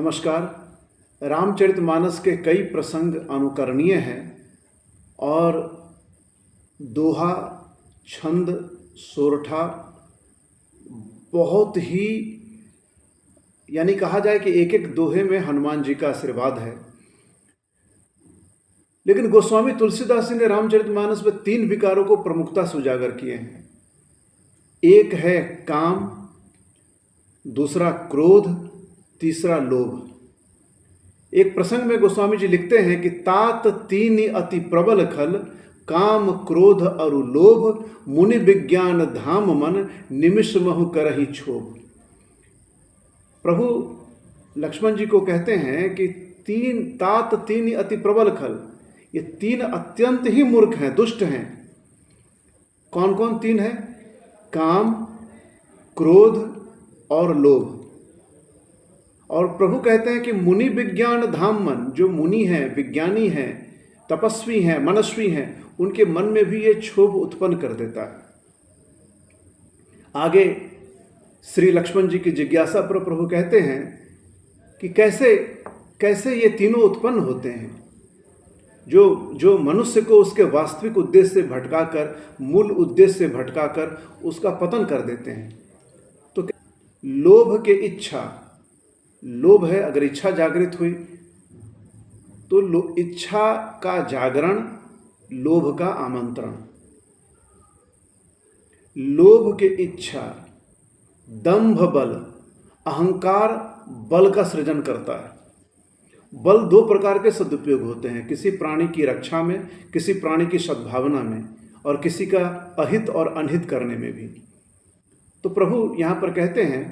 नमस्कार। रामचरितमानस के कई प्रसंग अनुकरणीय हैं और दोहा, छंद, सोरठा बहुत ही यानी कहा जाए कि एक एक दोहे में हनुमान जी का आशीर्वाद है। लेकिन गोस्वामी तुलसीदास जी ने रामचरितमानस में 3 विकारों को प्रमुखता से उजागर किए हैं। एक है काम, दूसरा क्रोध, तीसरा लोभ। एक प्रसंग में गोस्वामी जी लिखते हैं कि तात तीन अति प्रबल खल, काम क्रोध अरु लोभ, मुनि विज्ञान धाम मन, निमिष महु करहि क्षोभ। प्रभु लक्ष्मण जी को कहते हैं कि तीन अति प्रबल खल, ये 3 अत्यंत ही मूर्ख हैं, दुष्ट हैं। कौन कौन 3 है? काम, क्रोध और लोभ। और प्रभु कहते हैं कि मुनि विज्ञान धाम मन, जो मुनि हैं, विज्ञानी हैं, तपस्वी हैं, मनस्वी हैं, उनके मन में भी ये क्षोभ उत्पन्न कर देता है। आगे श्री लक्ष्मण जी की जिज्ञासा पर प्रभु कहते हैं कि कैसे ये तीनों उत्पन्न होते हैं, जो मनुष्य को उसके वास्तविक उद्देश्य से भटकाकर, मूल उद्देश्य से भटकाकर उसका पतन कर देते हैं। तो लोभ के इच्छा, लोभ है, अगर इच्छा जागृत हुई तो इच्छा का जागरण, लोभ का आमंत्रण। लोभ के इच्छा, दंभ बल, अहंकार बल का सृजन करता है। बल 2 प्रकार के सदुपयोग होते हैं, किसी प्राणी की रक्षा में, किसी प्राणी की सद्भावना में, और किसी का अहित और अनहित करने में भी। तो प्रभु यहां पर कहते हैं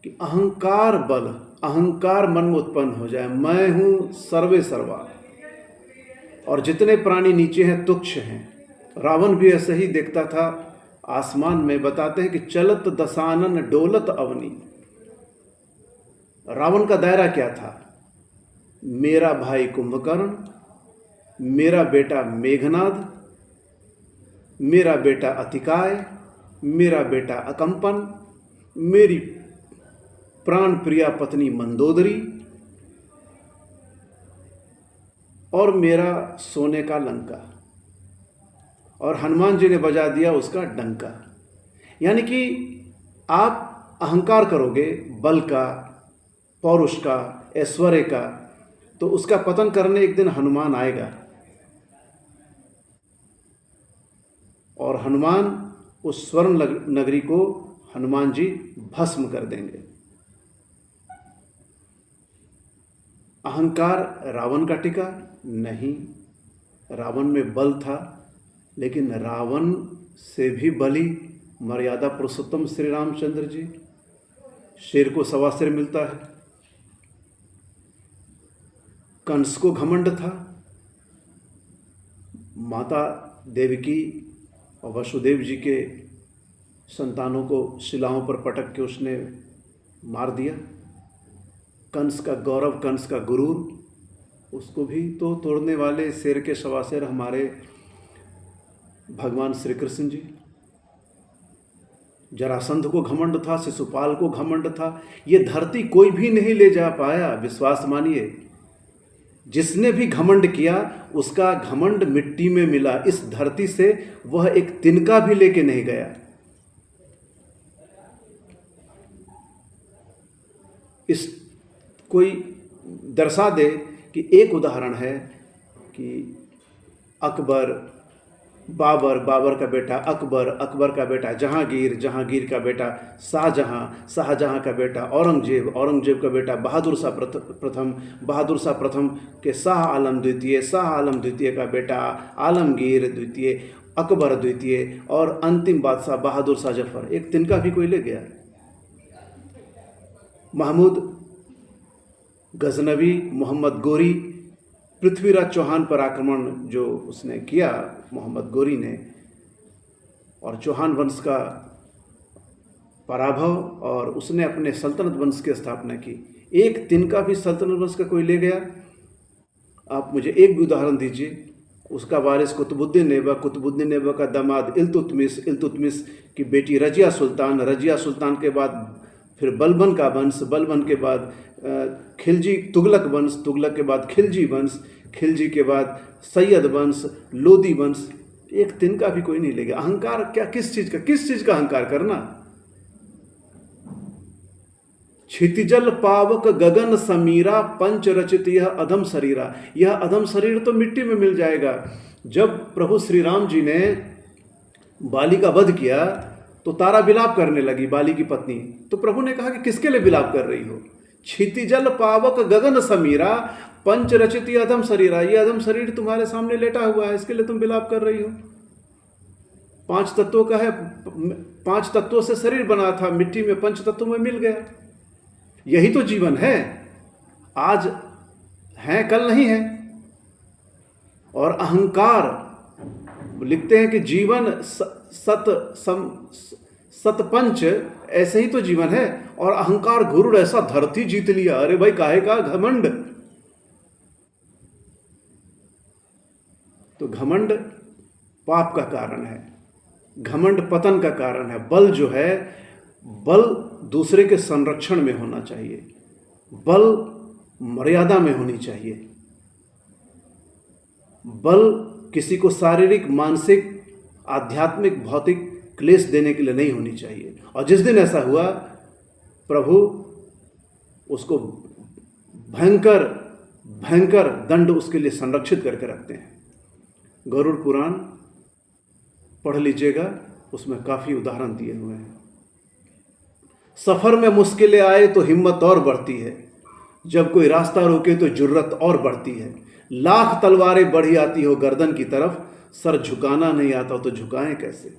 कि अहंकार बल, अहंकार मन में उत्पन्न हो जाए, मैं हूं सर्वे सर्वा, और जितने प्राणी नीचे हैं तुच्छ हैं। रावण भी ऐसे ही देखता था आसमान में। बताते हैं कि चलत दसानन डोलत अवनी। रावण का दायरा क्या था? मेरा भाई कुंभकर्ण, मेरा बेटा मेघनाद, मेरा बेटा अतिकाय, मेरा बेटा अकंपन, मेरी प्राण प्रिया पत्नी मंदोदरी, और मेरा सोने का लंका। और हनुमान जी ने बजा दिया उसका डंका। यानी कि आप अहंकार करोगे, बल का, पौरुष का, ऐश्वर्य का, तो उसका पतन करने एक दिन हनुमान आएगा। और हनुमान उस स्वर्ण नगरी को हनुमान जी भस्म कर देंगे। अहंकार रावण का टिका नहीं, रावण में बल था, लेकिन रावण से भी बली मर्यादा पुरुषोत्तम श्री रामचंद्र जी। शेर को 1.25 सिर मिलता है। कंस को घमंड था, माता देवकी और वसुदेव जी के संतानों को शिलाओं पर पटक के उसने मार दिया। कंस का गौरव, कंस का गुरूर, उसको भी तो तोड़ने वाले शेर के 1.25 सिर हमारे भगवान श्री कृष्ण जी। जरासंध को घमंड था, शिशुपाल को घमंड था। ये धरती कोई भी नहीं ले जा पाया, विश्वास मानिए। जिसने भी घमंड किया उसका घमंड मिट्टी में मिला। इस धरती से वह एक तिनका भी लेके नहीं गया। इस कोई दर्शा दे कि एक उदाहरण है कि अकबर, बाबर, बाबर का बेटा अकबर, अकबर का बेटा जहांगीर, जहांगीर का बेटा शाहजहां, शाहजहां का बेटा औरंगजेब, औरंगजेब का बेटा बहादुर शाह प्रथम, बहादुर शाह प्रथम के शाह आलम द्वितीय, शाह आलम द्वितीय का बेटा आलमगीर द्वितीय, अकबर द्वितीय, और अंतिम बादशाह बहादुर शाह जफर। एक तिनका भी कोई ले गया? महमूद गजनवी, मोहम्मद गोरी, पृथ्वीराज चौहान पर आक्रमण जो उसने किया मोहम्मद गोरी ने, और चौहान वंश का पराभव, और उसने अपने सल्तनत वंश की स्थापना की। एक तिनका भी सल्तनत वंश का कोई ले गया? आप मुझे एक भी उदाहरण दीजिए। उसका वारिस कुतुबुद्दीन ऐबक, कुतुबुद्दीन ऐबक का दामाद इल्तुतमिश, इल्तुतमिश की बेटी रजिया सुल्तान, रजिया सुल्तान के बाद फिर बलबन का वंश, बलबन के बाद खिलजी तुगलक वंश, तुगलक के बाद खिलजी वंश, खिलजी के बाद सैयद वंश, लोदी वंश। एक तिनका भी कोई नहीं ले गया। अहंकार क्या, किस चीज का अहंकार करना? क्षितिजल पावक गगन समीरा, पंच रचित यह अधम शरीरा। यह अधम शरीर तो मिट्टी में मिल जाएगा। जब प्रभु श्री राम जी ने बाली का वध किया तो तारा विलाप करने लगी, बाली की पत्नी। तो प्रभु ने कहा कि किसके लिए विलाप कर रही हो? क्षितिजल पावक गगन समीरा, पंच रचित यह अधम शरीरा। यह अधम शरीर तुम्हारे सामने लेटा हुआ है, इसके लिए तुम विलाप कर रही हो। 5 तत्वों का है, 5 तत्वों से शरीर बना था, मिट्टी में 5 तत्वों में मिल गया। यही तो जीवन है। आज है, कल नहीं है। और अहंकार, लिखते हैं कि जीवन सतपंच, ऐसे ही तो जीवन है। और अहंकार गुरुड़ ऐसा धरती जीत लिया। अरे भाई, काहे का घमंड? तो घमंड पाप का कारण है, घमंड पतन का कारण है। बल जो है, बल दूसरे के संरक्षण में होना चाहिए, बल मर्यादा में होनी चाहिए। बल किसी को शारीरिक, मानसिक, आध्यात्मिक, भौतिक क्लेश देने के लिए नहीं होनी चाहिए। और जिस दिन ऐसा हुआ, प्रभु उसको भयंकर भयंकर दंड उसके लिए संरक्षित करके रखते हैं। गरुड़ पुराण पढ़ लीजिएगा, उसमें काफ़ी उदाहरण दिए हुए हैं। सफ़र में मुश्किलें आए तो हिम्मत और बढ़ती है, जब कोई रास्ता रोके तो जुर्रत और बढ़ती है। लाख तलवारें बढ़ी आती हो गर्दन की तरफ, सर झुकाना नहीं आता तो झुकाएं कैसे?